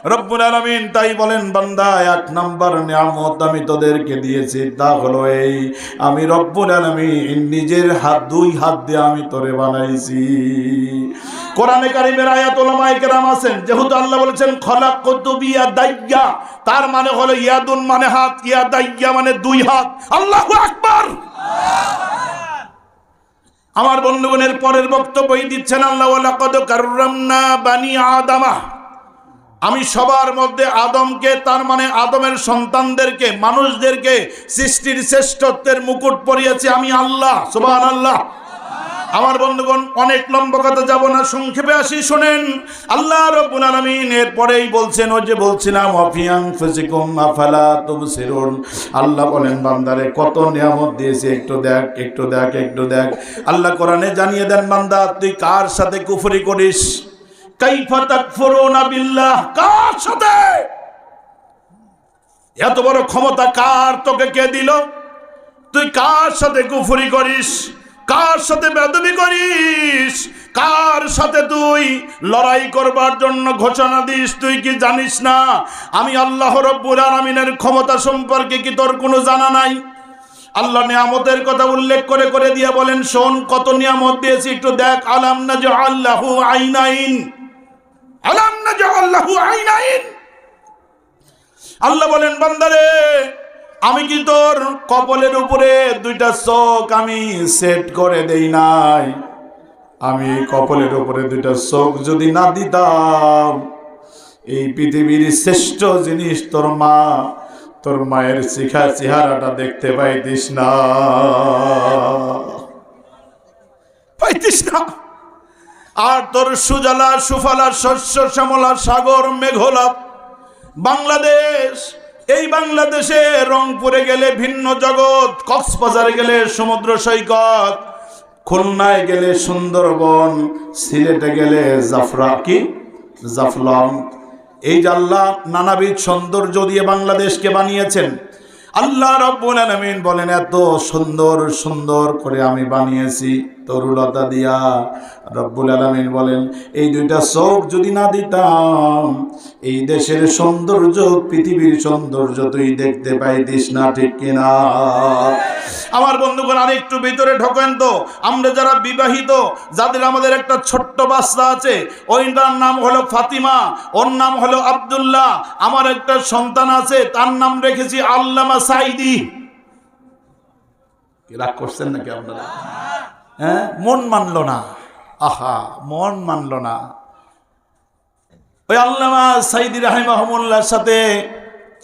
রব্বুল আলামিন তাই বলেন, বান্দা এক নাম্বার নিয়ামত আমি তোদেরকে দিয়েছি, তা হলো এই, আমি রব্বুল আলামিন নিজের হাত, দুই হাত দিয়ে আমি তোরে বানাইছি। কোরআনে কারিমের আয়াত উলামায়ে কেরাম আছেন, যেহেতু আল্লাহ বলেছেন খলাকতু বিয়াদাইয়া, তার মানে হলো ইয়াদুন মানে হাত, ইয়াদাইয়া মানে দুই হাত। আল্লাহু আকবার। আমার বন্ধুগণের পরের বক্তব্যই দিচ্ছেন আল্লাহ, ওয়ালাকাদ কাররামনা বানি আদামা, আমি সবার মধ্যে আদমকে, তার মানে আদমের সন্তানদেরকে, মানুষদেরকে সৃষ্টির শ্রেষ্ঠত্বের মুকুট পরিয়েছি আমি আল্লাহ। সুবহানাল্লাহ। আমার বন্ধুগণ, অনেক লম্বা কথা যাব না, সংক্ষেপে আসি, শুনেন। আল্লাহ রাব্বুল আলামিন এরপরেই বলছেন, ওই যে বলছিলাম ওয়াফি আনফুসিকুম আফালা তুবসিরুন, আল্লাহ বলেন বান্দারে কত নিয়ামত দিয়েছে, একটু দেখ, একটু দেখ, একটু দেখ। আল্লাহ কোরআনে জানিয়ে দেন, বান্দা তুই কার সাথে কুফরি করিস? কাইফা তাকফুরুনা বিল্লাহ, কার সাথে? এত বড় ক্ষমতা কার, তোকে কে দিল? তুই কার সাথে কুফরি করিস? কার সাথে বেয়াদবি করিস? কার সাথে তুই লড়াই করবার জন্য ঘোষণা দিস? তুই কি জানিস না আমি আল্লাহ রাব্বুল আলামিনের ক্ষমতা সম্পর্কে কি তোর কোনো জানা নাই? আল্লাহ নিয়ামতের কথা উল্লেখ করে করে দিয়ে বলেন, শোন কত নিয়ামত দিয়েছি, একটু দেখ। আলাম নাজআল লাহু আইনাইন, আলাম নাজআল লাহু আইনাইন। আল্লাহ বলেন, বান্দারে আমি কি তোর কপালের উপরে দুইটা চোখ আমি সেট করে দেই নাই? আমি কপালের উপরে দুইটা চোখ যদি না দিতাম, এই পৃথিবীর শ্রেষ্ঠ জিনিস তোর মা, তোর মায়ের চেহারাটা দেখতে পাইতিস না, পাইতিস না। আর তোর সুজলা সুফলা শস্য শ্যামলা সাগর মেঘলা বাংলাদেশ, এই বাংলাদেশে রংপুরে গেলে ভিন্ন জগৎ, কক্সবাজারে গেলে সমুদ্র সৈকত, খুলনায় গেলে সুন্দরবন, সিলেটে গেলে জাফলং। এই যে আল্লাহ নানাবিধ সৌন্দর্য দিয়ে বাংলাদেশকে বানিয়েছেন। আল্লাহ রাব্বুল আলামিন বলেন, এত সুন্দর সুন্দর করে আমি বানিয়েছি তরুলতা দিয়া। রব্বুল আলামিন বলেন, এই দুইটা চোখ যদি না দিতাম, এই দেশের সৌন্দর্য, পৃথিবীর সৌন্দর্য তুই দেখতে পাইতিস না, ঠিক কিনা? আমার বন্ধুগণ, আর একটু ভিতরে ঢোকেন তো। আমরা যারা বিবাহিত, যাদের আমাদের একটা ছোট্ট বাচ্চা আছে, ওইটার নাম হলো ফাতিমা, ওর নাম হলো আব্দুল্লাহ। আমার একটা সন্তান আছে, তার নাম রেখেছি আল্লামা সাইদি। রাগ করছেন নাকি আপনারা? হ্যাঁ, মন মানলো না, আহা মন মানলো না। ওই আল্লামা সাইদি রাহিমাহুল্লাহর সাথে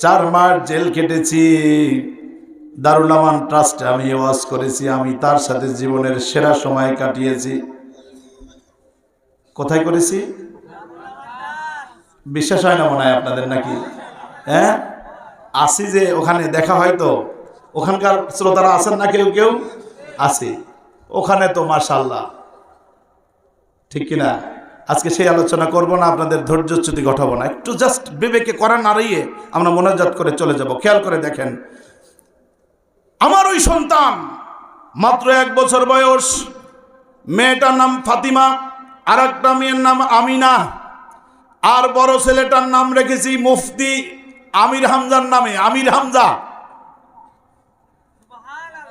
4 মাস জেল কেটেছি। দারুল আমান ট্রাস্টে আমি ওয়াজ করেছি, আমি তার সাথে জীবনের সেরা সময় কাটিয়েছি। কোথায় করেছি? বিশ্বাস হয় না মনে হয় আপনাদের নাকি? হ্যাঁ, আসি যে ওখানে দেখা হয়, তো ওখানকার শ্রোতারা আছেন না? কেউ কেউ আছে ওখানে, তো মাশাআল্লাহ, ঠিক কিনা? আজকে সেই আলোচনা করব না, আপনাদের ধৈর্যচ্যুতি ঘটাবো না, একটু জাস্ট বিবেকে করা নাড়িয়ে আমরা মোনাজাত করে চলে যাব। খেয়াল করে দেখেন, আমার ওই সন্তান মাত্র 1 বছর বয়স, মেয়েটার নাম ফাতিমা, আর একটা মেয়ের নাম আমিনা, আর বড় ছেলেটার নাম রেখেছি মুফতি আমির হামজার নামে, আমির হামজা।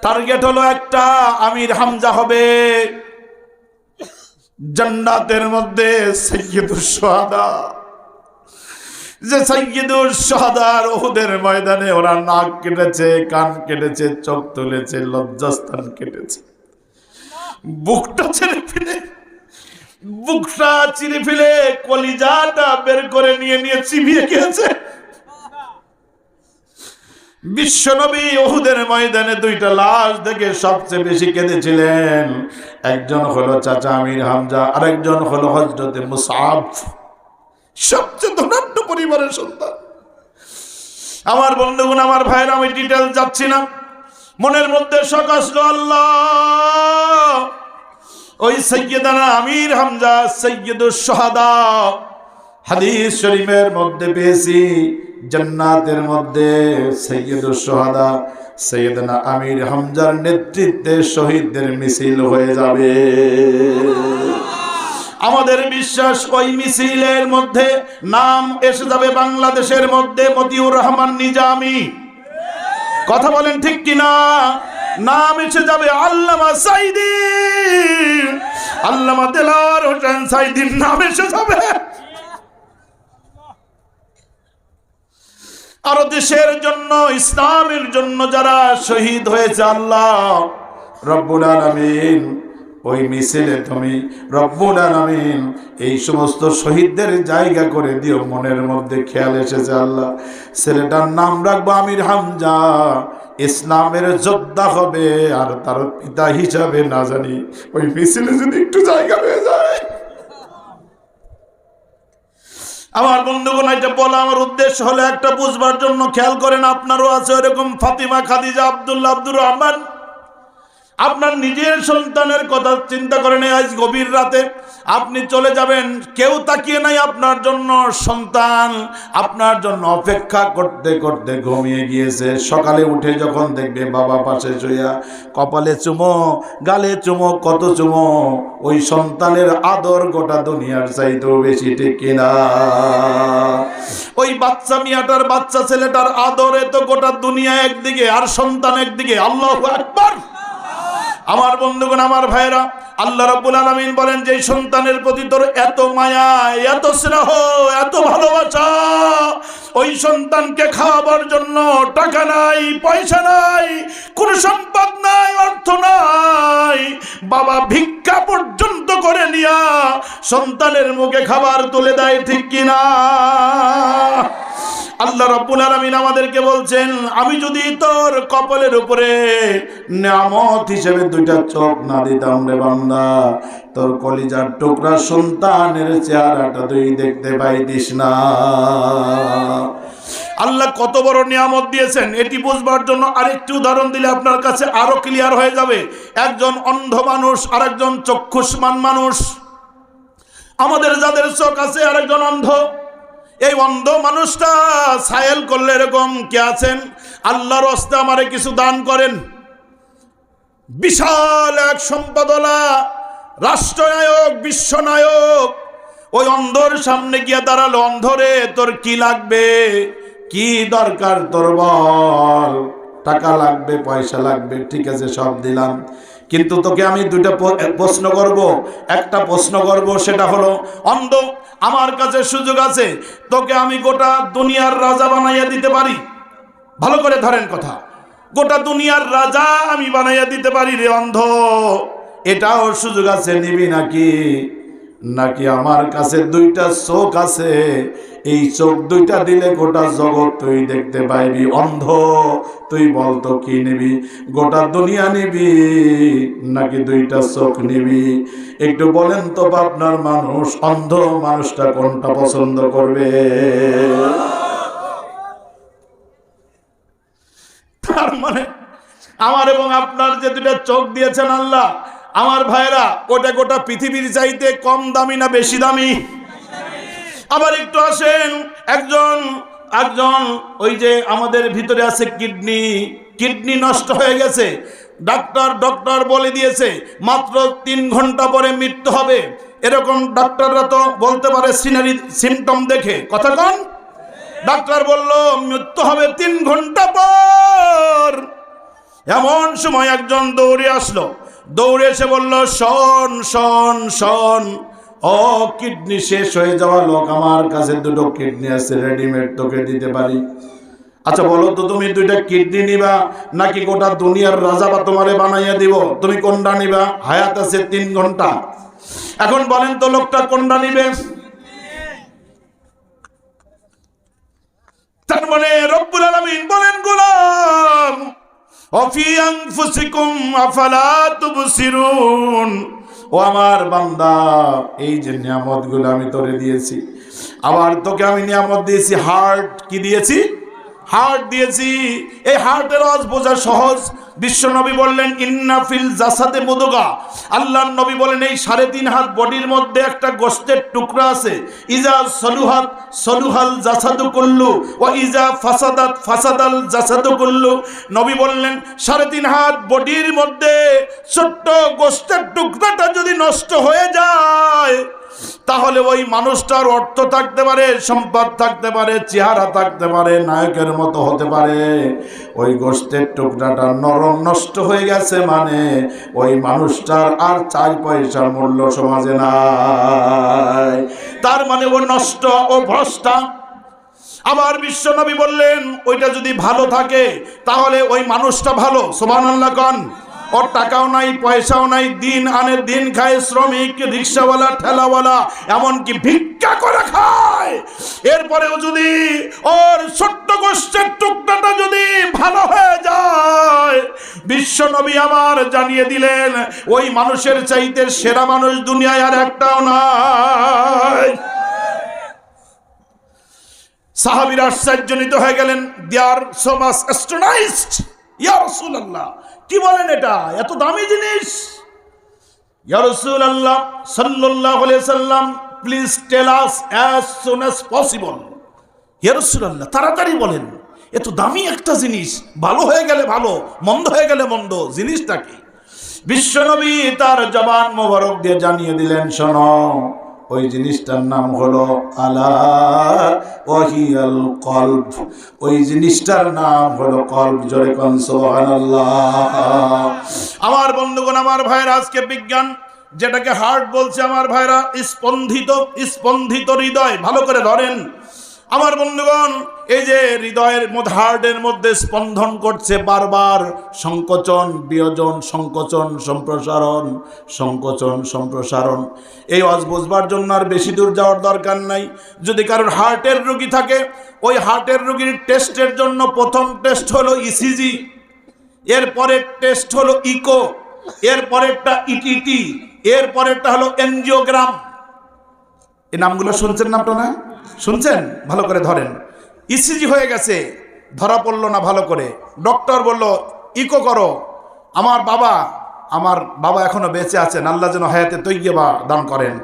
টার্গেট হলো একটা, আমির হামজা হবে জান্নাতের মধ্যে সাইয়্যিদুশ শুহাদা। যে সাইয়্যিদুশ শুহাদার উহুদের ময়দানে ওরা নাক কেটেছে, কান কেটেছে, চোখ তুলেছে, লজ্জাস্থান কেটেছে, বুকটা চিরে ফেলে কলিজাটা বের করে নিয়ে চিবিয়ে খেয়েছে। বিশ্বনবী উহুদের ময়দানে 2টা লাশ দেখে সবচেয়ে বেশি কেঁদেছিলেন। একজন হলো চাচা আমির হামজা, আরেকজন হলো হযরতে মুসআব, সবচেয়ে ধনাঢ্য পরিবারের সন্তান। আমার বন্ধুগণ, আমার ভাইরা, আমি ডিটেইল যাচ্ছি না, মনের মধ্যে শখ আসলো, আল্লাহ ওই সাইয়্যিদানা আমির হামজা সাইয়্যিদুশ শুহাদা, হাদিস শরীফের মধ্যে পেয়েছি জান্নাতের মধ্যে সাইয়্যিদুশ শুহাদা সাইয়্যিদানা আমির হামজার নেতৃত্বে শহীদদের মিছিল হয়ে যাবে। আমাদের বিশ্বাস ওই মিছিলের মধ্যে নাম এসে যাবে বাংলাদেশের মধ্যে মতিউর রহমান নিজামী। কথা বলেন ঠিক কিনা? নাম এসে যাবে আল্লামা সাঈদী, আল্লামা দেলাওয়ার হোসেন সাঈদীর নাম এসে যাবে। আর দেশের জন্য, ইসলামের জন্য যারা শহীদ হয়েছে, আল্লাহ রব্বুল আলামিন ওই মিছিলে তুমি রব্বুল আলামিন এই সমস্ত শহীদদের জায়গা করে দিও। মনের মধ্যে খেয়াল এসেছে আল্লাহ, ছেলেটার নাম রাখবো আমির হামজা, ইসলামের যোদ্ধা হবে, আর তার পিতা হিসাবে না জানি ওই মিছিলে যদি একটু জায়গা হয়ে যায়। আমার বন্ধুগণ, এটা বলা আমার উদ্দেশ্য হলো একটা বুঝবার জন্য। খেয়াল করেন, আপনারও আছে এরকম ফাতিমা, খাদিজা, আব্দুল্লাহ, আব্দুর রহমান। আপনার নিজের সন্তানের কথা চিন্তা করেন। আজ গভীর রাতে আপনি চলে যাবেন, কেউ তাকিয়ে নাই আপনার জন্য। সন্তান আপনার জন্য অপেক্ষা করতে করতে ঘুমিয়ে গিয়েছে। সকালে উঠে যখন দেখবে বাবা পাশে শুয়া, কপালে চুমো, গালে চুমো, কত চুমো, ওই সন্তানের আদর গোটা দুনিয়ার চাইতেও বেশি, ঠিক কিনা? ওই বাচ্চা মিয়াটার, বাচ্চা ছেলেটার আদরে তো গোটা দুনিয়া একদিকে আর সন্তান একদিকে। আল্লাহু আকবার। আমার বন্ধুগণ, আমার ভাইরা, আল্লাহ রাব্বুল আলামিন বলেন যে সন্তানের প্রতি তোর এত মায়া, এত স্নেহ, এত ভালোবাসা, ওই সন্তানকে খাওয়াবার জন্য টাকা নাই, পয়সা নাই, কোন সম্পদ নাই, অর্থ নাই, বাবা ভিক্ষা পর্যন্ত করে নিয়া সন্তানের মুখে খাবার তুলে দেয়, ঠিক কিনা? আল্লাহ রাব্বুল আলামিন আমাদেরকে বলছেন, আমি যদি তোর কপালের উপরে নিয়ামত হিসেবে দুইটা চোখ না দিতাম রে বান্দা, তোর কলিজার টুকরা সন্তানের চেহারাটা তুই দেখতে পাইতিস না। আল্লাহ কত বড় নিয়ামত দিয়েছেন এটি বুঝবার জন্য আরেকটি উদাহরণ দিলে আপনার কাছে আরো ক্লিয়ার হয়ে যাবে। একজন অন্ধ মানুষ আর একজন চক্ষুষ্মান মানুষ। আমাদের যাদের চোখ আছে আরেকজন অন্ধ। এই অন্ধ মানুষটা সায়েল করলে এরকম কে আছেন, আল্লাহর রাস্তায় আমারে কিছু দান করেন। বিশাল এক সম্পদওয়ালা রাষ্ট্রনায়ক, বিশ্বনায়ক ওই অন্ধর সামনে গিয়ে দাঁড়ালো, অন্ধরে তোর কি লাগবে, কি দরকার তোর বল, টাকা লাগবে, পয়সা লাগবে, ঠিক আছে সব দিলাম, কিন্তু তোকে আমি দুইটা প্রশ্ন করব। একটা প্রশ্ন করব, সেটা হলো, অন্ধ আমার কাছে সুযোগ আছে, তোকে আমি গোটা দুনিয়ার রাজা বানাইয়া দিতে পারি। ভালো করে ধরেন কথা, গোটা দুনিয়ার রাজা আমি বানাইয়া দিতে পারি রে অন্ধ, এটাও সুযোগ আছে, নিবি নাকি? নাকি আমার কাছে দুইটা চোখ আছে, এই চোখ দুইটা দিলে গোটা জগৎ তুই দেখতে পাইবি। অন্ধ তুই বলতো কি নিবি, গোটা দুনিয়া নিবি নাকি দুইটা চোখ নিবি? একটু বলেন তো আপনার মানুষ, অন্ধ মানুষটা কোনটা পছন্দ করবে? তার মানে আমার এবং আপনার যে দুইটা চোখ দিয়েছেন আল্লাহ, আমার ভাইরা, ওটা গোটা পৃথিবীর চাইতে কম দামি না বেশি দামি? আবার একটু আসেন, একজন ওই যে আমাদের ভিতরে আছে কিডনি নষ্ট হয়ে গেছে, ডক্টর বলে দিয়েছে মাত্র 3 ঘন্টা পরে মৃত্যু হবে। এরকম ডাক্তাররা তো বলতে পারে সিনারি সিমটম দেখে, কথা কন। ডাক্তার বলল মৃত্যু হবে 3 ঘন্টা পর। এমন সময় একজন দৌড়ে আসলো, দৌড়ে এসে বলল, শোন শোন শোন, ও কিডনি শেষ হয়ে যাওয়া লোক, আমার কাছে 2টো কিডনি আছে, রেডিমেড তোকে দিতে পারি। আচ্ছা বলো তো, তুমি 2টা কিডনি নিবা নাকি গোটা দুনিয়ার রাজা বা তোমারে বানাইয়া দিব? তুমি কোনটা নিবা? হায়াত আছে 3 ঘন্টা। এখন বলেন তো লোকটা কোনটা নিবে? তার মানে রব্বুল আলামিন বলেন, গোলাম ওয়াফি আনফুসিকুম আফালা তুবসিরুন, ও আমার বান্দা, এই যে নিয়ামতগুলো আমি তোরে দিয়েছি, আবার তোকে আমি নিয়ামত দিয়েছি হার্ট। কি দিয়েছি? হার্ট দিয়েছি। এই হার্টের আওয়াজ বোঝা সহজ। বিশ্ব নবী বললেন, ইন্না ফিল জাসাদে মুদগা। আল্লাহর নবী বলেন, এই 3.5 হাত বডির মধ্যে একটা গোশতের টুকরা আছে। ইজা সলুহাত সলুহাল জাসাদু কুল্লু ওয়া ইজা ফাসাদাত ফাসাদাল জাসাদু কুল্লু। নবী বললেন, 3.5 হাত বডির মধ্যে ছোট্ট গোশতের টুকরাটা যদি নষ্ট হয়ে যায়, তাহলে ওই মানুষটার অর্থ থাকতে পারে, সম্পদ থাকতে পারে, চেহারা থাকতে পারে, নায়কের মতো হতে পারে, ওই গোশতের টুকরাটা নরম নষ্ট হয়ে গেছে মানে ওই মানুষটার আর 4 পয়সার মূল্য সমাজে নাই। তার মানে ও নষ্ট, ও ভ্রষ্টা। আবার বিশ্বনবী বললেন ওইটা যদি ভালো থাকে তাহলে ওই মানুষটা ভালো। সুবহানাল্লাহ কোন। ওর টাকাও নাই, পয়সাও নাই, দিন আনে দিন খায়, শ্রমিক, রিক্সাওয়ালা, ঠেলাওয়ালা, এমনকি ভিক্ষা করে খায়। এরপরেও যদি ওর ছোট্ট গোষ্ঠের টুকটাটা যদি ভালো হয়ে যায়, বিশ্বনবী আমার জানিয়ে দিলেন ওই মানুষের চাইতে সেরা মানুষ দুনিয়ায় আর একটাও নাই। সাহাবীরা আশ্চর্যজনিত হয়ে গেলেন। দে আর সো মাচ অ্যাস্টনাইজড। ইয়া রাসূলুল্লাহ, কি বলেন, এটা এত দামি জিনিস? ইয়া রাসূলুল্লাহ সাল্লাল্লাহু আলাইহি সাল্লাম, please tell us as soon as possible. ইয়া রাসূলুল্লাহ, তাড়াতাড়ি বলেন, এত দামি একটা জিনিস, ভালো হয়ে গেলে ভালো, মন্দ হয়ে গেলে মন্দ, জিনিসটা কি? বিশ্বনবী তার জবান মোবারক দিয়ে জানিয়ে দিলেন, শোনো, ওই জিনিসটার নাম হলো আলা ওয়াহিয়াল কলব। ওই জিনিসটার নাম হলো কলব। জোরে কোন সুবহানাল্লাহ। আমার বন্ধুগণ, আমার ভাইরা, আজকে বিজ্ঞান যেটাকে হার্ট বলছে, আমার ভাইরা, স্পন্দিত হৃদয়, ভালো করে ধরেন আমার বন্ধুগণ। এই যে হৃদয়ের মধ্যে, হার্টের মধ্যে স্পন্দন করছে বারবার, সংকোচন বিয়োজন, সংকোচন সম্প্রসারণ, সংকোচন সম্প্রসারণ। এই ওয়াজ বুঝবার জন্য আর বেশি দূর যাওয়ার দরকার নাই। যদি কারোর হার্টের রোগী থাকে, ওই হার্টের রোগীর টেস্টের জন্য প্রথম টেস্ট হলো ইসিজি, এরপরের টেস্ট হলো ইকো, এরপরেরটা ইটিটি, এরপরেরটা হলো এনজিওগ্রাম। এই নামগুলো শুনছেন না আপনারা? শুনছেন? ভালো করে ধরেন। ইসিজি হয়ে গেছে, ধরা পড়লো না ভালো করে, ডক্টর বলল ইকো করো। আমার বাবা এখনো বেঁচে আছেন, আল্লাহ যেন হায়াতে তৈয়্যিবা দান করেন,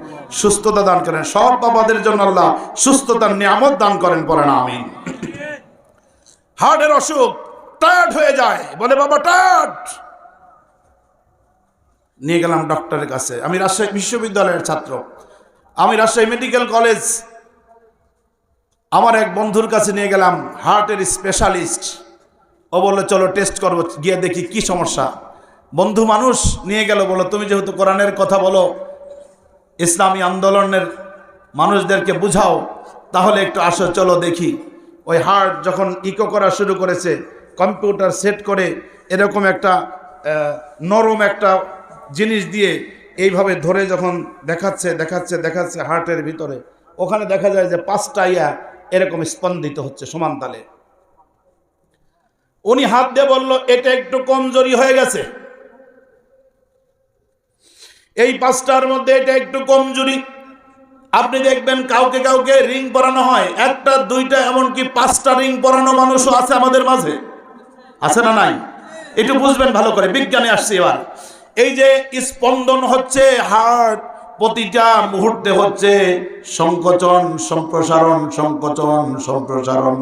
সুস্থতা দান করেন। সব বাবাদের জন্য আল্লাহ সুস্থতার নিয়ামত দান করেন, পড়েন আমিন। হার্টের অসুখ, টায়ার্ড হয়ে যায়, বলে বাবা টায়ার্ড। নিয়ে গেলাম ডক্টরের কাছে। আমি রাজশাহী বিশ্ববিদ্যালয়ের ছাত্র, আমি রাজশাহী মেডিকেল কলেজ, আমার এক বন্ধুর কাছে নিয়ে গেলাম, হার্টের স্পেশালিস্ট। ও বললো চলো টেস্ট করবো, গিয়ে দেখি কি সমস্যা। বন্ধু মানুষ নিয়ে গেল, বলো তুমি যেহেতু কোরআনের কথা বলো, ইসলামী আন্দোলনের মানুষদেরকে বুঝাও, তাহলে একটু আসো, চলো দেখি। ওই হার্ট যখন ইকো করা শুরু করেছে, কম্পিউটার সেট করে এরকম একটা নরম একটা জিনিস দিয়ে এইভাবে ধরে যখন দেখাচ্ছে হার্টের ভিতরে, ওখানে দেখা যায় যে 5টা ইয়া এরকম স্পন্দিত হচ্ছে সমান তালে। উনি হাত দিয়ে বলল এটা একটু কমজোরি হয়ে গেছে, এই 5টার মধ্যে এটা একটু কমজোরি। আপনি দেখবেন কাউকে রিং পরানো হয়, 1টা 2টা এমনকি 5টা রিং পরানো মানুষও আছে আমাদের মাঝে, আছে না নাই? একটু বুঝবেন ভালো করে, বিজ্ঞানে আসছে এবার। এই যে স্পন্দন হচ্ছে, হার্ট প্রতিটা মুহূর্তে হচ্ছে সংকোচন সম্প্রসারণ, সংকোচন সম্প্রসারণ।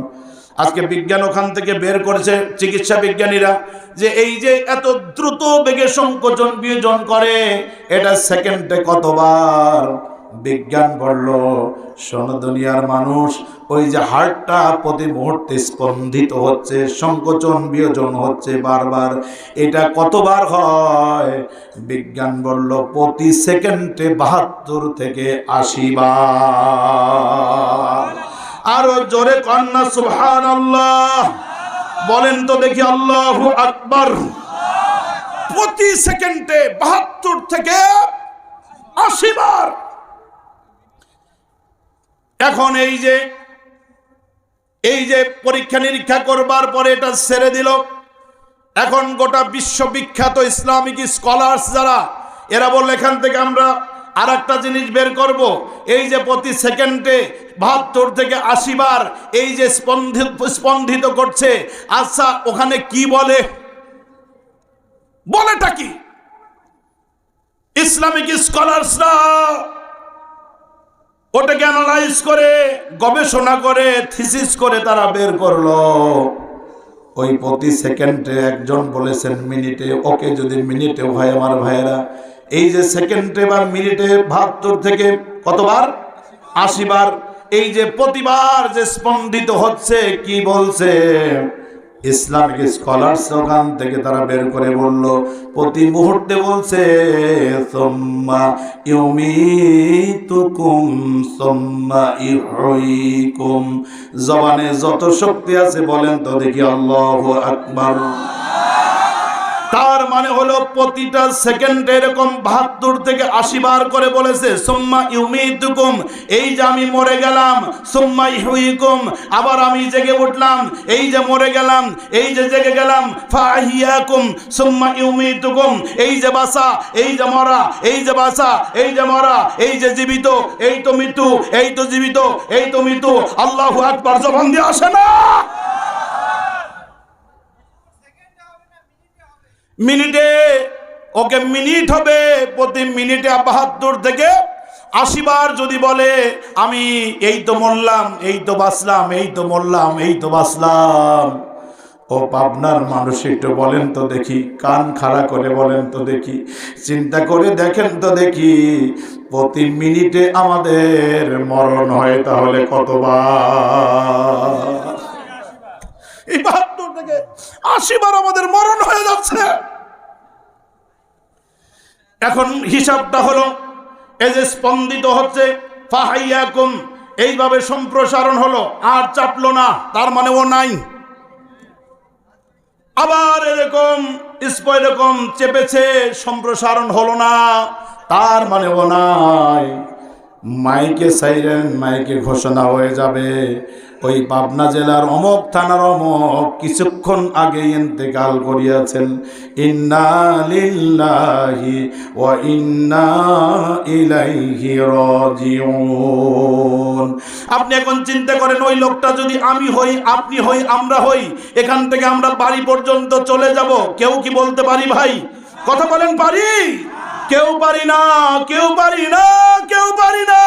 আজকে বিজ্ঞান ওখান থেকে বের করেছে চিকিৎসা বিজ্ঞানীরা যে এই যে এত দ্রুত বেগে সংকোচন বিয়োজন করে, এটা সেকেন্ডে কতবার। বিজ্ঞান বলল শোনো দুনিয়ার মানুষ, ওই যে হার্টটা প্রতি মুহূর্তে স্পন্দিত হচ্ছে, সংকোচন বিয়োজন হচ্ছে বারবার, এটা কতবার হয়? বিজ্ঞান বলল প্রতি সেকেন্ডে 72 থেকে 80 বার। আরো জোরে কন্যা সুবহানাল্লাহ বলেন তো দেখি, আল্লাহু আকবার। প্রতি সেকেন্ডে 72 থেকে 80 বার। এখন এই যে পরীক্ষা নিরীক্ষা করবার পরে এটা ছেড়ে দিল। এখন গোটা বিশ্ববিখ্যাত ইসলামিক স্কলার্স যারা, এরা বলল এখান থেকে আমরা আর একটা জিনিস বের করব। এই যে প্রতি সেকেন্ডে 72 থেকে 80 বার এই যে স্পন্দিত করছে, আচ্ছা ওখানে কি বলেটা কি? ইসলামিক স্কলার্সরা ওটাকে অ্যানালাইজ করে, গবেষণা করে, থিসিস করে তারা বের করলো ওই প্রতি সেকেন্ডে, একজন বলেছেন মিনিটে, ওকে যদি মিনিটে হয় আমার ভাইয়েরা, এই যে সেকেন্ডে বা মিনিটে 72 থেকে কতবার? 80 বার। এই যে প্রতিবার যে স্পন্দিত হচ্ছে, কি বলছে ইসলামিক স্কলার্স ওখান থেকে তারা বের করে বলল, প্রতি মুহূর্তে বলছে সুম্মা ইউমিতুকুম সুম্মা ইহয়িকুম। জবানে যত শক্তি আছে বলেন তো দেখি আল্লাহু আকবার। তার মানে হলো প্রতিটা সেকেন্ডে এরকম 72 থেকে 80 বার করে বলেছে সুম্মা ইউমিতুকুম, এই যে আমি মরে গেলাম, সুম্মা ইহয়িকুম, আবার আমি জেগে উঠলাম, এই যে মরে গেলাম, এই যে জেগে গেলাম, ফাহিয়াকুম সুম্মা ইউমিতুকুম, এই যে বাসা, এই যে মরা, এই যে বাসা, এই যে মরা, এই যে জীবিত, এই তো মৃত্যু, এই তো জীবিত, এই তো মৃত্যু। আল্লাহু আকবার জবান দিয়ে আসে না। মিনিটে, ওকে মিনিট হবে, প্রতি মিনিটে 72 থেকে 80 বার যদি বলে আমি এই তো মরলাম, এই তো বাঁচলাম, এই তো মরলাম, এই তো বাঁচলাম। ও পাবনার মানুষ একটু বলেন তো দেখি, কান খাড়া করে বলেন তো দেখি, চিন্তা করে দেখেন তো দেখি, প্রতি মিনিটে আমাদের মরণ হয় তাহলে কতবার? এই 72 থেকে 80 বার আমাদের মরণ হয়ে যাচ্ছে। এখন হিসাবটা হলো, এই যে স্পন্দিত হচ্ছে ফাহাইয়াকুম, এইভাবে সম্প্রসারণ হলো, আর চাপলো না, তার মানে ও নাই। আবার এরকম এরকম চেপেছে, সম্প্রসারণ হলো না, তার মানে ও নাই। মাইকে সাইরেন, মাইকে ঘোষণা হয়ে যাবে, ওই পাবনা জেলার অমক থানার অমক কিছুক্ষণ আগে ইন্তেকাল করিয়াছেন, ইন্না লিল্লাহি ওয়া ইন্না ইলাইহি রাজিউন। আপনি এখন চিন্তা করেন, ওই লোকটা যদি আমি হই, আপনি হই, আমরা হই, এখান থেকে আমরা বাড়ি পর্যন্ত চলে যাব, কেউ কি বলতে পারি ভাই? কথা বলেন, পারি? কেউ পারি না, কেউ পারি না, কেউ পারি না।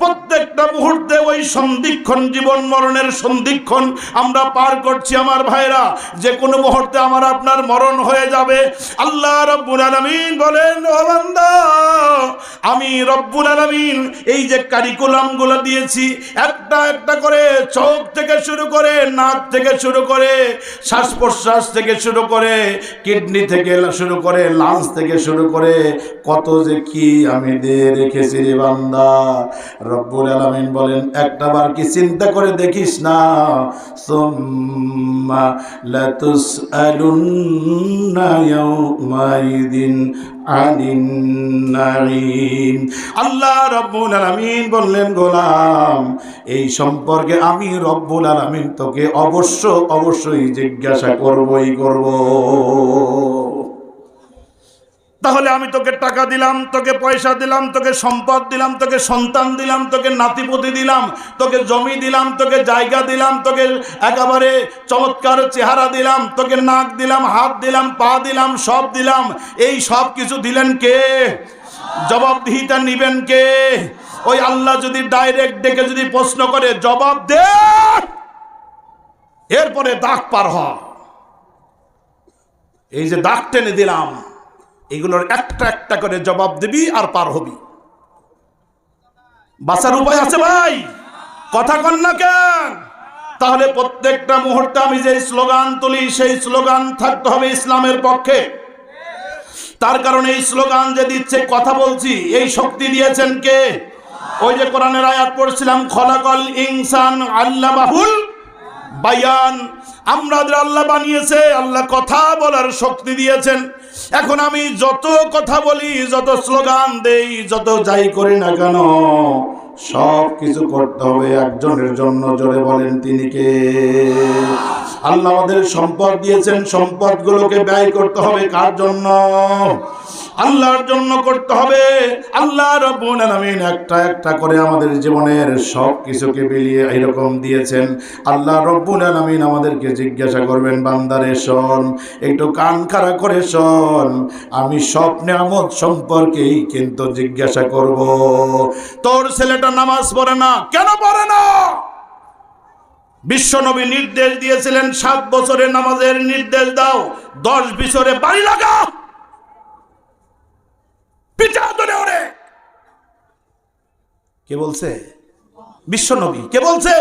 প্রত্যেকটা মুহূর্তে ওই সন্ধিক্ষণ, জীবন মরণের সন্ধিক্ষণ আমরা পার করছি আমার ভাইরা। যে কোনো মুহূর্তে আমার আপনার মরণ হয়ে যাবে। আল্লাহ রব্বুল আলামিন বলেন, ও বান্দা, আমি রব্বুল আলামিন এই যে কারিকুলামগুলো দিয়েছি, একটা একটা করে চোখ থেকে শুরু করে, নাক থেকে শুরু করে, শ্বাস প্রশ্বাস থেকে শুরু করে, কিডনি থেকে শুরু করে, লাংস থেকে শুরু করে, কত যে কি আমি দিয়ে রেখেছি রে বান্দা। রব্বুল আলামিন বলেন, একটাবার কি চিন্তা করে দেখিস না? সুম্মা লাতুসআলুন্না ইয়াউমাইদিন আনিন নাঈম। আল্লাহ রব্বুল আলামিন বললেন, গোলাম, এই সম্পর্কে আমি রব্বুল আলামিন তোকে অবশ্যই জিজ্ঞাসা করবই করব। তাহলে আমি তোকে টাকা দিলাম, তোকে পয়সা দিলাম, তোকে সম্পদ দিলাম, তোকে সন্তান দিলাম, তোকে নাতিপতি দিলাম, তোকে জমি দিলাম, তোকে জায়গা দিলাম, তোকে একেবারে চমৎকার চেহারা দিলাম, তোকে নাক দিলাম, হাত দিলাম, পা দিলাম, সব দিলাম। এই সব কিছু দিলেন কে? জবাবদিহিতা নিবেন কে? ওই আল্লাহ যদি ডাইরেক্ট ডেকে যদি প্রশ্ন করে, জবাব দে, এরপরে দাগ পার হ। এই যে দাগ টেনে দিলাম, এগুলোর একটা একটা করে জবাব দিবি আর পার হবি। বাঁচার উপায় আছে ভাই? কথা কন না কেন? তাহলে প্রত্যেকটা মুহূর্তে আমি যে স্লোগান তুলি, সেই স্লোগান থাকতে হবে ইসলামের পক্ষে। তার কারণে এই স্লোগান যে দিচ্ছে, কথা বলছি, এই শক্তি দিয়েছেন কে? ওই যে কোরআনের আয়াত পড়ছিলাম, খলাকাল ইনসান আল্লামাহুল বায়ান। আমাদের আল্লাহ বানিয়েছে, আল্লাহ কথা বলার শক্তি দিয়েছেন। এখন আমি যত কথা বলি, যত স্লোগান দেই, যত যাই করি না কেন, সব কিছু করতে হবে একজনের জন্য। জোরে বলেন, তিনি কে? আল্লাহ আমাদের সম্পদ দিয়েছেন, সম্পদগুলোকে ব্যয় করতে হবে কার জন্য? আল্লাহর জন্য করতে হবে। আল্লাহ রাব্বুল আলামিন একটা একটা করে আমাদের জীবনের সব কিছুকে বিলিয়ে এরকম দিয়েছেন। আল্লাহ রাব্বুল আলামিন আমাদেরকে জিজ্ঞাসা করবেন, বান্দারে শোন, একটু কান খাড়া করে শোন, আমি সব নিয়ামত সম্পর্কেই কিন্তু জিজ্ঞাসা করব। তোর ছেলেটা নামাজ পড়ে না, কেন পড়ে না? বিশ্বনবী নির্দেশ দিয়েছিলেন, 7 বছরে নামাজের নির্দেশ দাও, 10 বছরে বাড়ি লাগা, পিঠা ধরে ওরে। কে বলছে? বিশ্বনবী। কে বলছে?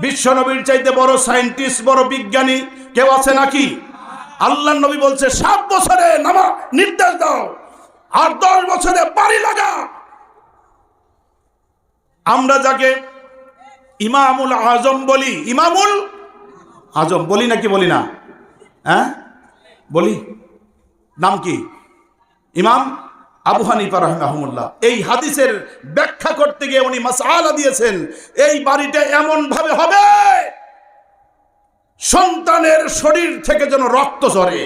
বিশ্বনবীর চাইতে বড় সায়েন্টিস্ট, বড় বিজ্ঞানী কেউ আছে নাকি? আল্লাহর নবী বলছে 7 বছরে নামাজ নির্দেশ দাও আর 10 বছরে বাড়ি লাগা। আমরা যাকে ইমামুল আজম বলি, ইমামুল আজম বলি নাকি বলি না? হ্যাঁ বলি। নাম কি? ইমাম আবু হানিফা রাহিমাহুল্লাহ। এই হাদিসের ব্যাখ্যা করতে গিয়ে উনি মাসআলা দিয়েছেন, এই বাড়িটা এমন ভাবে হবে সন্তানের শরীর থেকে যেন রক্ত ঝরে।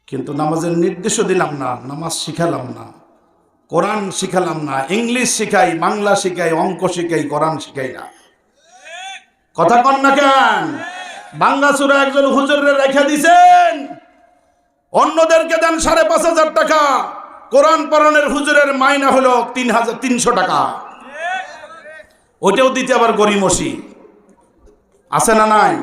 কিন্তু নামাজের নির্দেশও দিলাম না, নামাজ শিখালাম না, কোরআন শিখালাম না। ইংলিশ শিখাই, বাংলা শিখাই, অঙ্ক শিখাই, কোরআন শিখাই না। কথা কন না কেন? বাংলা সূরা একজন হুজুরে রেখে দিয়েছেন, অন্যদেরকে দেন 5,500 টাকা। কোরআন পড়ানোর হুজুরের মাইনা হলো 3,300 টাকা। ওটাও দিতে আবার গরিমসি আছে না নাই?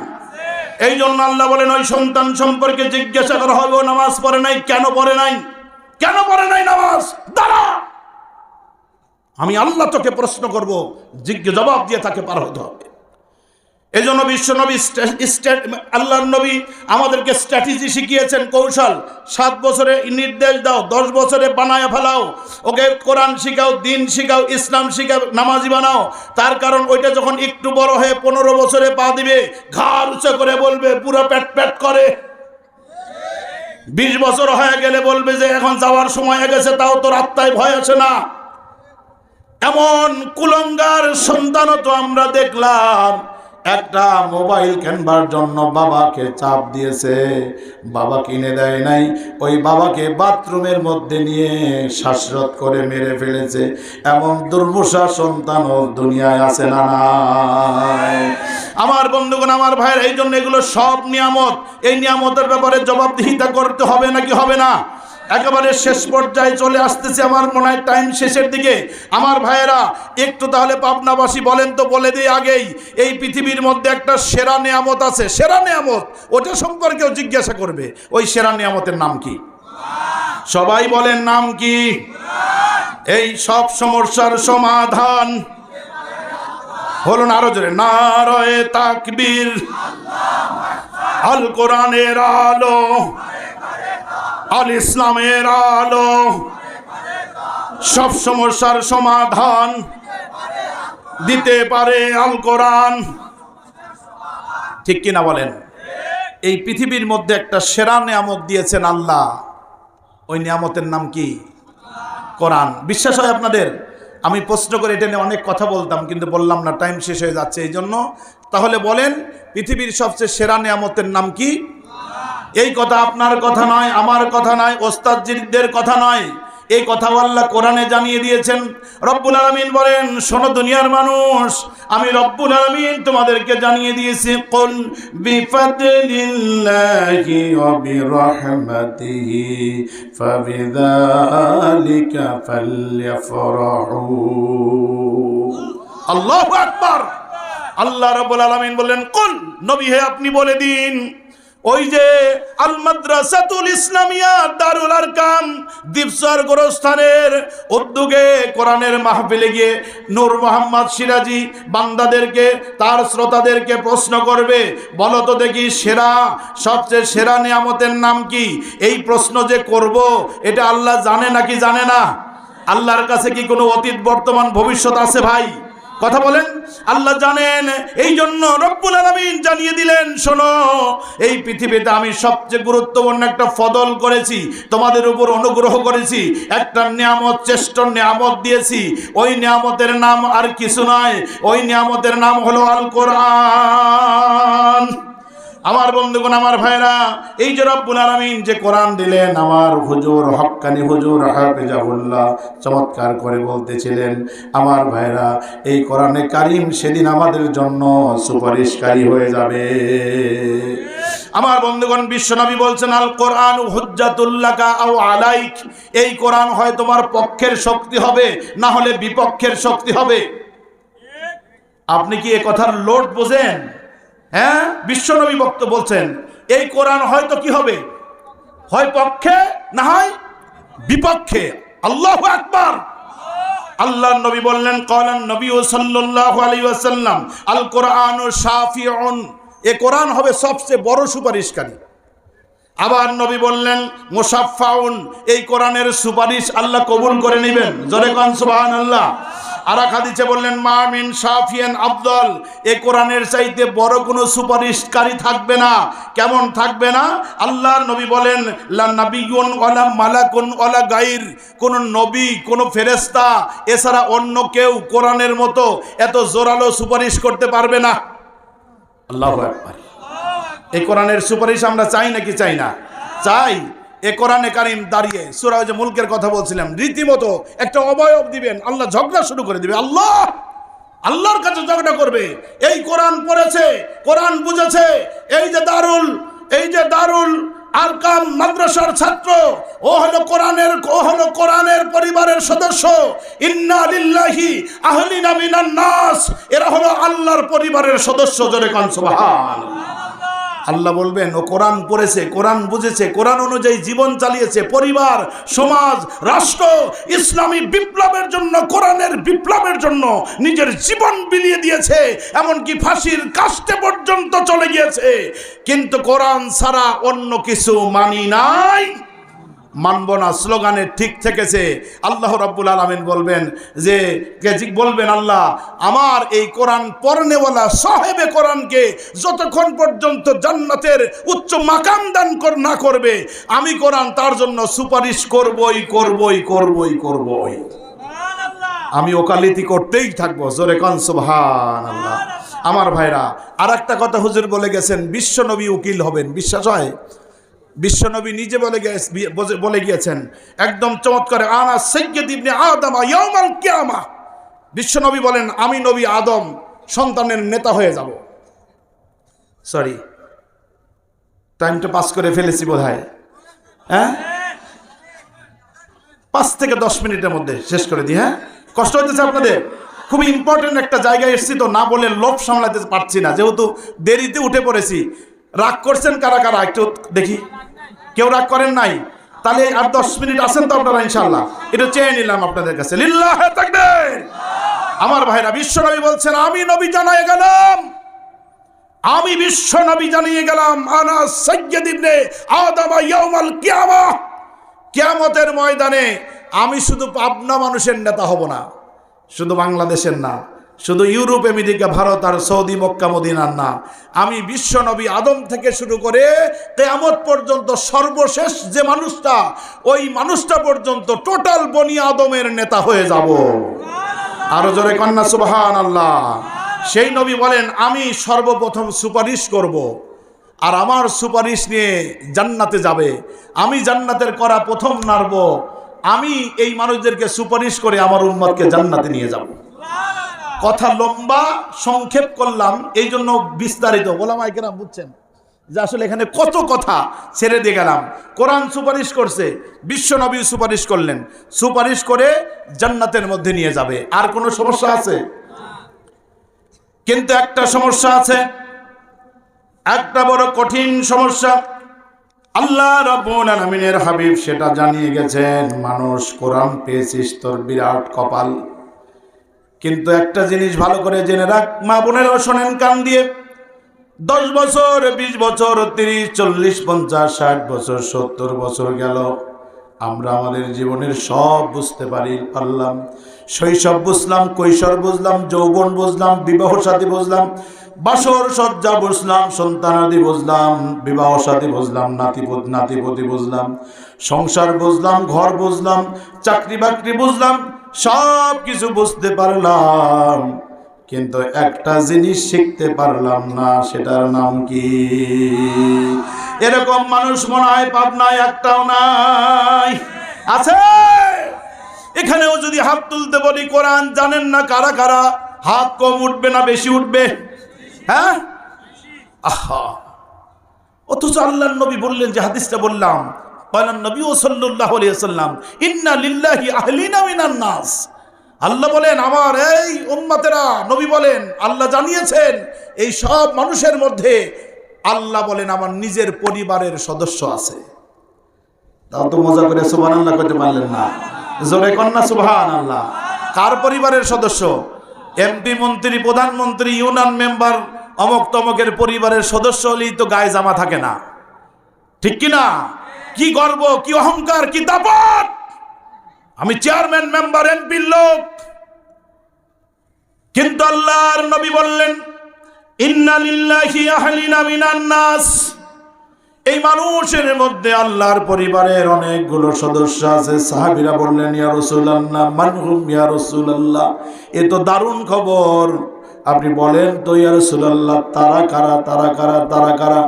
এই জন্য আল্লাহ বলেন ওই সন্তান সম্পর্কে জিজ্ঞাসা করা হবে, ও নামাজ পড়ে নাই, কেন পড়ে নাই? কেন পড়ে নাই নামাজ? দাঁড়া, আমি আল্লাহ তোকে প্রশ্ন করব, জবাব দিয়ে তাকে পার হতে হবে। এই জন্য বিশ্বনবী আল্লাহর নবী আমাদেরকে স্ট্র্যাটেজি শিখিয়েছেন, কৌশল। 7 বছরে নির্দেশ দাও, 10 বছরে বানায় ফেলাও, ওকে কোরআন শিখাও, দিন শিখাও, ইসলাম শিখাও, নামাজি বানাও। তার কারণ ওইটা যখন একটু বড় হয়ে 15 বছরে পা দিবে, ঘাড় উঁচু করে বলবে, পুরো পেট পেট করে। 20 বছর হয়ে গেলে বলবে যে এখন যাওয়ার সময় হয়ে গেছে, তাও তোর আত্মায় ভয় আছে না। এমন কুলঙ্গার সন্তানও তো আমরা দেখলাম, একটা মোবাইল কেনবার জন্য বাবাকে চাপ দিয়েছে, বাবা কিনে দেয় নাই, ওই বাবাকে বাথরুমের মধ্যে নিয়ে শ্বাসরোধ করে মেরে ফেলেছে। এমন দুর্বশা সন্তানও দুনিয়ায় আছে না নাই? আমার বন্ধুগণ, আমার ভাইয়ের, এই জন্য এগুলো সব নিয়ামত। এই নিয়ামতের ব্যাপারে জবাবদিহিতা করতে হবে নাকি হবে না? একেবারে শেষ পর্যায়ে চলে আসতেছে, আমার মনে হয় টাইম শেষের দিকে। আমার ভাইয়েরা, একটু তাহলে পাবনাবাসী বলেন তো, বলে দিই আগেই, এই পৃথিবীর মধ্যে একটা সেরা নিয়ামত আছে, সেরা নিয়ামত, ওটা সম্পর্কেও জিজ্ঞাসা করবে। ওই সেরা নিয়ামতের নাম কি? সবাই বলেন, নাম কি? এই সব সমস্যার সমাধান হলো না, আরো জোরে, নারায়ে তাকবীর, আল কোরআনের আলো, আল ইসলামের আলো, সব সমস্যার সমাধান দিতে পারে আল কোরআন। ঠিক কিনা বলেন? এই পৃথিবীর মধ্যে একটা সেরা নিয়ামত দিয়েছেন আল্লাহ, ওই নিয়ামতের নাম কি? কোরআন। বিশ্বাস হয় আপনাদের? আমি প্রশ্ন করে এটা নিয়ে অনেক কথা বলতাম, কিন্তু বললাম না, টাইম শেষ হয়ে যাচ্ছে এই জন্য। তাহলে বলেন, পৃথিবীর সবচেয়ে সেরা নিয়ামতের নাম কি? এই কথা আপনার কথা নয়, আমার কথা নয়, ওস্তাদজিদের কথা নয়, এই কথা আল্লাহ কোরআনে জানিয়ে দিয়েছেন। রব্বুল আলামিন বলেন, শোনো দুনিয়ার মানুষ, আমি রব্বুল আলামিন তোমাদেরকে জানিয়ে দিয়েছি, কুল বিফাদলিল্লাহি ওয়া বিরহমাতিহি ফাবিযালিকা ফালইফরাহু। আল্লাহু আকবার। আল্লাহ রাব্বুল আলামিন বলেন, কুল, নবী হে আপনি বলে দিন, ওই যে আল মাদ্রাসাতুল ইসলামিয়া দারুল আরকাম দীপসর গোরস্থানের উদ্যোগে কোরআনের মাহফিলে গিয়ে নূর মোহাম্মদ সিরাজি বান্দাদেরকে, তার শ্রোতাদেরকে প্রশ্ন করবে, বলো তো দেখি সেরা, সবচেয়ে সেরা নিয়ামতের নাম কি? এই প্রশ্ন যে করব, এটা আল্লাহ জানে নাকি জানে না? আল্লাহর কাছে কি কোনো অতীত, বর্তমান, ভবিষ্যৎ আছে ভাই? কথা বলেন। আল্লাহ জানেন, এই জন্য রব্বুল আলামিন জানিয়ে দিলেন, শোনো, এই পৃথিবীতে আমি সবচেয়ে গুরুত্বপূর্ণ একটা ফদল করেছি, তোমাদের উপর অনুগ্রহ করেছি, একটা নিয়ামত, শ্রেষ্ঠ নিয়ামত দিয়েছি। ওই নিয়ামতের নাম আর কিছু নয়, ওই নিয়ামতের নাম হলো আল কোরআন। আমার বন্ধুগণ, আমার ভাইরা, এই যে রব্বুল আলামিন যে কোরআন দিলেন, আমার হুজুর, হক্কানি হুজুর হাফিজাহুল্লাহ চমৎকার করে বলতেছিলেন, আমার ভাইরা, এই কোরআনে কারীম সেদিন আমাদের জন্য সুপারিশকারী হয়ে যাবে। আমার বন্ধুগণ, বিশ্বনবী বলছেন, আল কোরআন হুজ্জাতুল লাকা আও আলাইক, এই কোরআন হয় তোমার পক্ষের শক্তি হবে, না হলে বিপক্ষের শক্তি হবে। আপনি কি এ কথার লোড বোঝেন? হ্যাঁ, বিশ্বনবী বক্তব্য বলছেন, এই কোরআন হয়তো কি হবে? হয় পক্ষে না হয় বিপক্ষে। আল্লাহু আকবার। আল্লাহর নবী বললেন, ক্বালান নবী সাল্লাল্লাহু আলাইহি ওয়াসাল্লাম আল কোরআনু শাফিউন, এ কোরআন হবে সবচেয়ে বড় সুপারিশকারী। আবার নবী বললেন মুশাফফাউন, এই কোরআনের সুপারিশ আল্লাহ কবুল করে নেবেন। জোরে কোন সুবহানাল্লাহ। আর এক হাদিসে বললেন মা মিন শাফিয়ান আফদল, এই কোরআনের চাইতে বড় কোনো সুপারিশকারী থাকবে না। কেমন থাকবে না? আল্লাহর নবী বলেন লা নাবিয়্যুন ওয়ালা মালাকুন ওয়ালা গায়র, কোন নবী কোন ফেরেশতা এছাড়া অন্য কেউ কোরআনের মতো এত জোরালো সুপারিশ করতে পারবে না। আল্লাহু আকবার। এই কোরআনের সুপারিশ আমরা চাই নাকি চাই না? চাই। এ কোরআনে কারিম দাঁড়িয়ে সূরা যে মুলকের কথা বলছিলাম, রীতিমতো একটা অবয়ব দিবেন, আল্লাহ ঝগড়া শুরু করে দিবে। আল্লাহর কাছে ঝগড়া করবে। এই কোরআন পড়েছে, কোরআন বুঝেছে, এই যে দারুল আরকাম মাদ্রাসার ছাত্র, ও হলো কোরআনের পরিবারের সদস্য। ইন্না লিল্লাহি আহলিনা মিনান নাস, এরা হলো আল্লাহর পরিবারের সদস্য। জোরে কান সুবহানাল্লাহ। আল্লাহ বলবেন ও কোরআন পড়েছে, কোরআন বুঝেছে, কোরআন অনুযায়ী জীবন চালিয়েছে, পরিবার, সমাজ, রাষ্ট্র, ইসলামী বিপ্লবের জন্য, কোরআনের বিপ্লবের জন্য নিজের জীবন বিলিয়ে দিয়েছে, এমনকি ফাঁসির কাস্টে পর্যন্ত চলে গিয়েছে, কিন্তু কোরআন ছাড়া অন্য কিছু মানি নাই, মানব না স্লোগানে ঠিক থেকেছে। আল্লাহ রাব্বুল আলামিন বলবেন আল্লাহ আমার এই কোরআন পড়নেওয়ালা সাহেবে কোরআনকে যতক্ষণ পর্যন্ত জান্নাতের উচ্চ মাকাম দান না করবে, আমি কোরআন তার জন্য সুপারিশ করবই। আমি ওকালতি করতেই থাকবো। জোরে কান সুবহানাল্লাহ। আমার ভাইরা, আর একটা কথা হুজুর বলে গেছেন, বিশ্বনবী উকিল হবেন। বিশ্বাস হয়? বিশ্বনবী নিজে বলে গিয়েছেন একদম চমৎকার, আনা সাইয়্যিদ ইবনে আদম ইয়াউমাল কিয়ামা। বিশ্বনবী বলেন আমি নবী আদম সন্তানের নেতা হয়ে যাব। সরি, টাইমটা পাস করে ফেলেছি বোধহয়। হ্যাঁ, 5 থেকে 10 মিনিটের মধ্যে শেষ করে দিই। হ্যাঁ, কষ্ট হইতেছে আপনাদের? খুব ইম্পর্টেন্ট একটা জায়গায় এসেছি তো, না বলে লোভ সামলাতে পারছি না, যেহেতু দেরিতে উঠে পড়েছি। রাগ করছেন কারা কারা একটু দেখি? কেউ রাগ করেন নাই? তাহলে আর 10 মিনিট আছেন তো আপনারা ইনশাআল্লাহ। এটা চেয়ে নিলাম আপনাদের কাছে। লিল্লাহি তাকবীর। আমার ভাইরা, বিশ্বনবী বলছেন আমি নবী জানিয়ে গেলাম, আমি বিশ্বনবী জানিয়ে গেলাম আনা সাইয়্যিদ ইবনে আদম ইয়াউমাল কিয়ামা, কিয়ামতের ময়দানে আমি শুধু পাবনা মানুষের নেতা হব না, শুধু বাংলাদেশের না, শুধু ইউরোপ, আমেরিকা, ভারত আর সৌদি, মক্কা, মদিনার না, আমি বিশ্বনবী আদম থেকে শুরু করে কিয়ামত পর্যন্ত সর্বশেষ যে মানুষটা, ওই মানুষটা পর্যন্ত টোটাল বনি আদমের নেতা হয়ে যাব। আরো জোরে কন্যা সুবহানাল্লাহ। সেই নবী বলেন আমি সর্বপ্রথম সুপারিশ করব, আর আমার সুপারিশ নিয়ে জান্নাতে যাবে, আমি জান্নাতের করা প্রথম নারব, আমি এই মানুষদেরকে সুপারিশ করে আমার উম্মতকে জান্নাতে নিয়ে যাব। কথা লম্বা, সংক্ষেপ করলাম এই জন্য বিস্তারিত। ওলামায়ে কেরাম বুঝছেন যে আসলে এখানে কত কথা ছেড়ে দিয়ে গেলাম। কোরআন সুপারিশ করছে, বিশ্বনবী সুপারিশ করলেন, সুপারিশ করে জান্নাতের মধ্যে নিয়ে যাবে। আর কোনো সমস্যা আছে? কিন্তু একটা সমস্যা আছে, একটা বড় কঠিন সমস্যা। আল্লাহ রাব্বুল আলামিনের হাবিব সেটা জানিয়ে গেছেন, মানুষ কোরআন পেয়েছিস তোর বিরাট কপাল, কিন্তু একটা জিনিস ভালো করে জেনে রাখ, মা বোনেরাও শোনেন কান দিয়ে, 10 বছর, 20 বছর, 30, 40, 50, 60 বছর, 70 বছর গেল, আমরা আমাদের জীবনের সব বুঝতে পারলাম। শৈশব বুঝলাম, কৈশোর বুঝলাম, যৌবন বুঝলাম, বিবাহ সাথী বুঝলাম, বাসর সজ্জা বুঝলাম, সন্তানাদি বুঝলাম, বিবাহ সাথী বুঝলাম, নাতিপতি বুঝলাম, সংসার বুঝলাম, ঘর বুঝলাম, চাকরি বাকরি বুঝলাম, সব কিছু বুঝতে পারলাম, কিন্তু একটা জিনিস শিখতে পারলাম না, সেটার নাম কি? এরকম মানুষ মনে হয় পাবনায় একটাও নাই। আছে? এখানেও যদি হাত তুলতে বলি, কোরআন জানেন না কারা কারা, হাত কম উঠবে না বেশি উঠবে? হ্যাঁ, আহা, অথচ আল্লাহর নবী বললেন, যে হাদিসটা বললাম, বলেন নবী সাল্লাল্লাহু আলাইহি ওয়াসাল্লাম ইন্না লিল্লাহি আহলিনা মিনান নাস, আল্লাহ বলেন আমার এই উম্মতেরা, নবী বলেন আল্লাহ জানিয়েছেন এই সব মানুষের মধ্যে আল্লাহ বলেন আমার নিজের পরিবারের সদস্য আছে। তাও তো মজা করে সুবহানাল্লাহ করতে পারলেন না, জোরে কন্যা সুবহানাল্লাহ। কার পরিবারের সদস্য? এমপি, মন্ত্রী, প্রধানমন্ত্রী, ইউনিয়ন মেম্বার, অমক তমকের পরিবারের সদস্য হলেই তো গায়ে জামা থাকে না, ঠিক কি না? কি গর্ব, কি অহংকার, কি দাপট! আমি চেয়ারম্যান, মেম্বার, এমপির লোক। কিন্তু আল্লাহর নবী বললেন, ইন্না লিল্লাহি আহলিনা মিনান নাস, এই মানুষের মধ্যে আল্লাহর পরিবারের অনেকগুলো সদস্য আছে। সাহাবীরা বললেন, ইয়া রাসূলুল্লাহ, মান হুম ইয়া রাসূলুল্লাহ, এ তো দারুণ খবর, আপনি বলেন তো ইয়া রাসূলুল্লাহ, তারা কারা, তারা কারা, তারা কারা?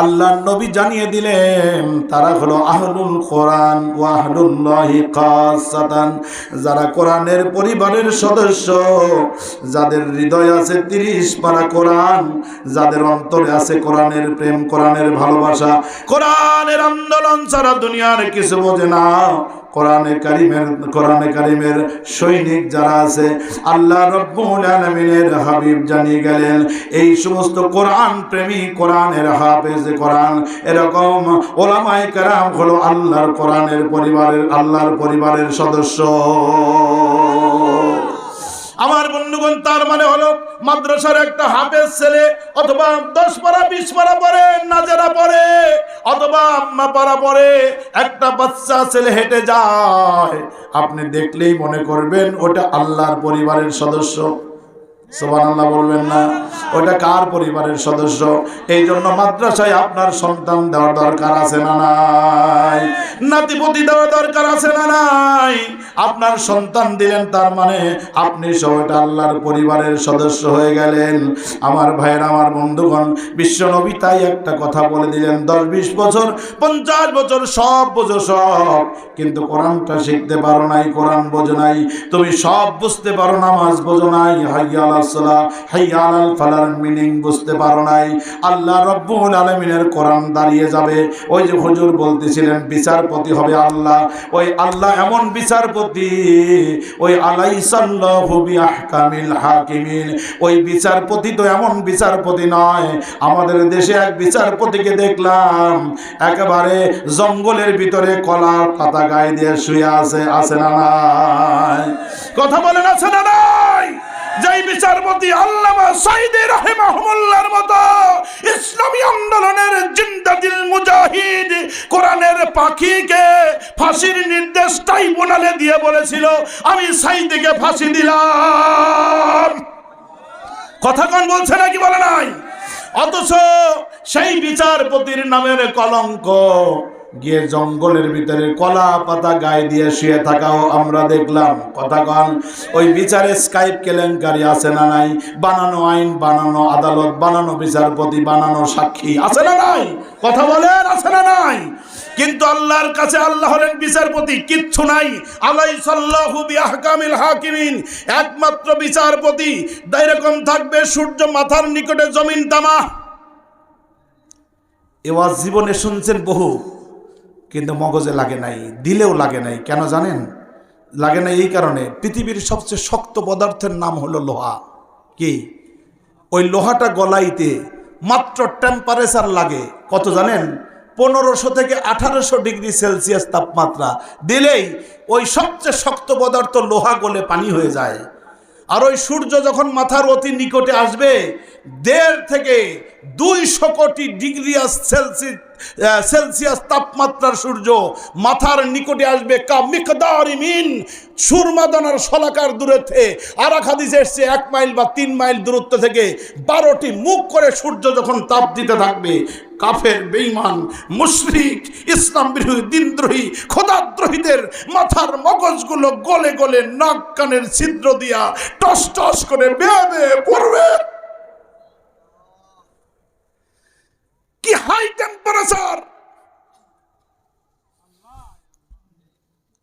আল্লাহর নবী জানিয়ে দিলেন, তারা হলো আহলুল কোরআন ওয়া আহলুল্লাহি খাসাতান, যারা কোরআনের পরিবারের সদস্য, যাদের হৃদয়ে আছে 30 পারা কোরআন, যাদের অন্তরে আছে কোরআনের প্রেম, কোরআনের ভালোবাসা, কোরআনের আন্দোলন ছাড়া দুনিয়ার কিছু বোঝে না। কোরআনে কারিমের সৈনিক যারা আছে, আল্লাহ রাব্বুল আলামিনের হাবিব জানিয়ে গেলেন, এই সমস্ত কোরআন প্রেমী, কোরআনের হাফেজ কোরআন, এরকম ওলামায়ে কেরাম হলো আল্লাহর কোরআনের পরিবারের, আল্লাহর পরিবারের সদস্য। আমার বন্ধুগণ, তার মানে হলো মাদ্রাসার একটা হাফেজ ছেলে অথবা 10 পারা 20 পারা পড়ে, নাজেরা পড়ে, অথবা আম্মা পারা পড়ে, একটা বাচ্চা ছেলে হেঁটে যায়, আপনি দেখলেই মনে করবেন ওটা আল্লাহর পরিবারের সদস্য। সুবহানাল্লাহ বলবেন না? ওটা কার পরিবারের সদস্য? এই জন্য মাদ্রাসায় আপনার সন্তান দেওয়ার দরকার আছে না নাই? নাতিপতি দেওয়ার দরকার আছে না নাই? আপনার সন্তান দিলেন, তার মানে আপনি সবাইটা আল্লাহর পরিবারের সদস্য হয়ে গেলেন। আমার ভাইয়ের, আমার বন্ধুগণ, বিশ্ব নবী তাই একটা কথা বলে দিলেন, 10-20 বছর 50 বছর সব বোঝো সব, কিন্তু কোরআনটা শিখতে পারো নাই, কোরআন বোঝো নাই। তুমি সব বুঝতে পারো, নামাজ বোঝো নাই, হাইয়া আলাস সালাহ, হাইয়া আলাল ফালাহর মিনিং বুঝতে পারো নাই। আল্লাহ রাব্বুল আলামিনের কোরআন দাঁড়িয়ে যাবে। ওই যে হুজুর বলতেছিলেন, বিচারপতি হবে আল্লাহ। ওই আল্লাহ এমন বিচারপতি, ওই আলাইসাল্লাহু বিআহকামিল হাকিমিন, ওই বিচারপতি তো এমন বিচারপতি নয়। আমাদের দেশে এক বিচারপতিকে দেখলাম, একেবারে জঙ্গলের ভিতরে কলার পাতা গায়ে দিয়ে শুয়ে আছে, আছে না নাই? কথা বলেন, আছে না নাই? যেই বিচারপতি আল্লামা সাইদি রাহিমাহুল্লাহর মতো ইসলামী আন্দোলনের জিন্দাদিল মুজাহিদ, কোরআনের পাখিকে ফাঁসির নির্দেশ ট্রাইব্যুনালে দিয়ে বলেছিল, আমি সাইদিকে ফাঁসি দিলাম। কথা কোন বলছে নাকি বলে নাই? অথচ সেই বিচারপতির নামের কলঙ্ক গিয়ে জঙ্গলের ভিতরে কলা পাতা গায়ে দিয়ে শুয়ে থাকাও আমরা দেখলাম। কথা কন, ওই বিচারে স্কাইপ কেলেঙ্কারি আছে না নাই? বানানো আইন, বানানো আদালত, বানানো বিচারপতি, বানানো সাক্ষী, আছে না নাই? কথা বলেন, আছে না নাই? কিন্তু আল্লাহর কাছে আল্লাহ হলেন বিচারপতি, কিচ্ছু নাই। আলাইসাল্লাহু বিআহকামিল হাকিমিন, একমাত্র বিচারপতি। এরকম থাকবে সূর্য মাথার নিকটে, জমিন তামা। এ ওয়াজ জীবনে শুনছেন বহু, কিন্তু মগজে লাগে নাই, দিলেও লাগে নাই। কেন জানেন? লাগে নাই এই কারণে, পৃথিবীর সবচেয়ে শক্ত পদার্থের নাম হলো লোহা। কি? ওই লোহাটা গলাইতে মাত্র টেম্পারেচার লাগে কত জানেন? 1500 থেকে 1800 ডিগ্রি সেলসিয়াস তাপমাত্রা দিলেই ওই সবচেয়ে শক্ত পদার্থ লোহা গলে পানি হয়ে যায়। আর ওই সূর্য যখন মাথার অতি নিকটে আসবে, 1.5 থেকে 200 কোটি ডিগ্রি সেলসিয়াস তাপমাত্রার সূর্য মাথার নিকটে আসবে। কা মিকদারি মিন, সুরমাদানার শলাকার দূরত্বে। আর এক হাদিসে এসেছে 1 মাইল বা 3 মাইল দূরত্ব থেকে 12টি মুখ করে সূর্য যখন তাপ দিতে থাকবে, কাফের, বেঈমান, মুশরিক, ইসলাম বিরোধী, দিনদ্রোহী, খোদাদ্রোহীদের মাথার মগজগুলো গলে গলে নাক কানের ছিদ্র দিয়া টস টস করে বেয়ে বেয়ে পড়বে। কি হাই টেম্পারেচার!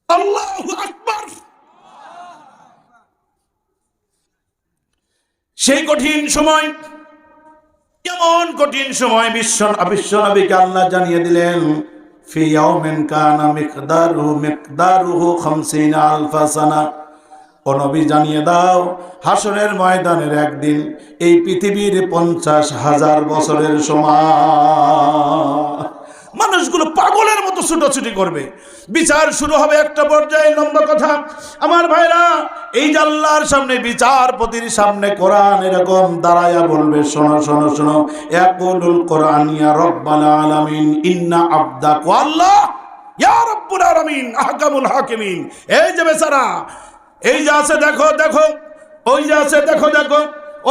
আল্লাহু আকবার! সেই কঠিন সময়, কেমন কঠিন সময়, বিশ্ব নবীকে আল্লাহ জানিয়ে দিলেন, ফি ইয়াউমিন কানা মিকদারুহু 50 আলফা সানা। ও নবী জানিয়ে দাও, হাসরের ময়দানের একদিন এই পৃথিবীর 50,000 বছরের সমান। মানুষগুলো পাগলের মতো ছুটোছুটি করবে। বিচার শুরু হবে একটা পর্যায়ে। লম্বা কথা আমার ভাইরা, এই যে আল্লাহর সামনে বিচারপতির সামনে কোরআন এরকম দাঁড়ায়া বলবে, শোনো শোনো শোনো, ইয়াকুলুল কোরআন ইয়া রব্বাল আলামিন ইন্না আবদাক আল্লাহ ইয়া রব্বুল আলামিন আহকামুল হাকিমিন। এই যে বেচারা, এই যে আছে দেখো দেখো, ওই যে আছে দেখো দেখো,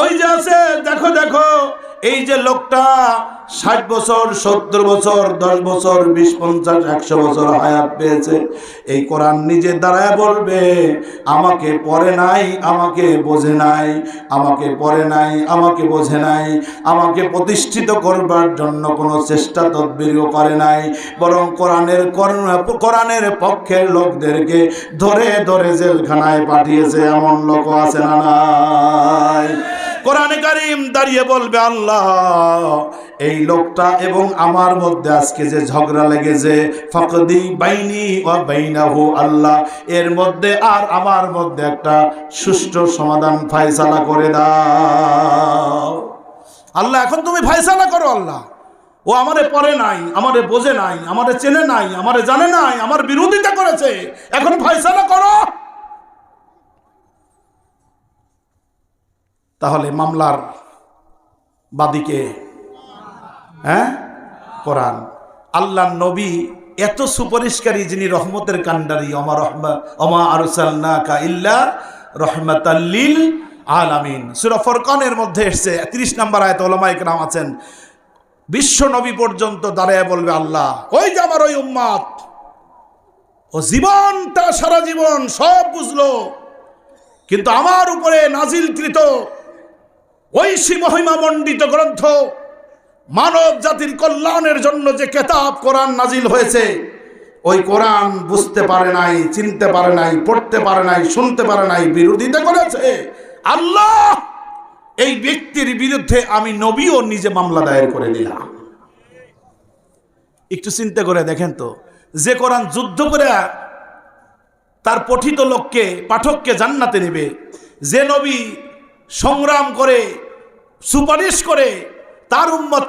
ওই যে আছে দেখো দেখো, এই যে লোকটা 60 বছর 70 বছর 10 বছর 20 50 100 বছর হায়াত পেয়েছে, এই কোরআন নিজে দাঁড়ায় বলবে আমাকে পড়ে নাই, আমাকে বোঝে নাই, আমাকে পড়ে নাই, আমাকে বোঝে নাই, আমাকে প্রতিষ্ঠিত করবার জন্য কোনো চেষ্টা তদবিরও করে নাই, বরং কোরআনের পক্ষের লোকদেরকে ধরে ধরে জেলখানায় পাঠিয়েছে। এমন লোক আছে না নাই? কোরআনে কারীম দাঁড়িয়ে বলবে আল্লাহ, এই লোকটা এবং আমার মধ্যে আজকে যে ঝগড়া লেগেছে, ফাকদি বাইনি ওয়া বাইনাহু, আল্লাহ এর মধ্যে আর আমার মধ্যে একটা সুষ্ঠু সমাধান ফয়সালা করে দাও। আল্লাহ এখন তুমি ফয়সালা করো। আল্লাহ ও আমারে পড়ে নাই, আমারে বোঝে নাই, আমারে চেনে নাই, আমারে জানে নাই, আমার বিরোধিতা করেছে, এখন ফয়সালা করো। তাহলে মামলার বাদীকে কোরআন। আল্লাহ নবী এত সুপরিষ্কারী, যিনি রহমতের কান্ডারি, ওমা আরসালনাকা ইল্লা রাহমাতাল লিল আলামিন। সূরা ফুরকানের মধ্যে এসেছে 30 নম্বর আয়াতে উলামায়ে কেরাম আছেন, বিশ্ব নবী পর্যন্ত দাঁড়ায় বলবে আল্লাহ, ওই যে আমার ওই উম্মত, ও জীবনটা সারা জীবন সব বুঝলো, কিন্তু আমার উপরে নাজিলকৃত ঐশী মহিমা মণ্ডিত গ্রন্থ, মানব জাতির কল্যাণের জন্য যে কিতাব কোরআন নাজিল হয়েছে, ওই কোরআন বুঝতে পারে নাই, চিনতে পারে নাই, পড়তে পারে নাই, শুনতে পারে নাই, বিরোধিতা করেছে। আল্লাহ এই ব্যক্তির বিরুদ্ধে আমি নবীও নিজে মামলা দায়ের করে দিলাম। একটু চিন্তা করে দেখেন তো, যে কোরআন যুদ্ধ করে তার পঠিত লোককে, পাঠককে জান্নাতে নেবে, যে নবী সংগ্রাম করে সুপারিশ করে তার উম্মত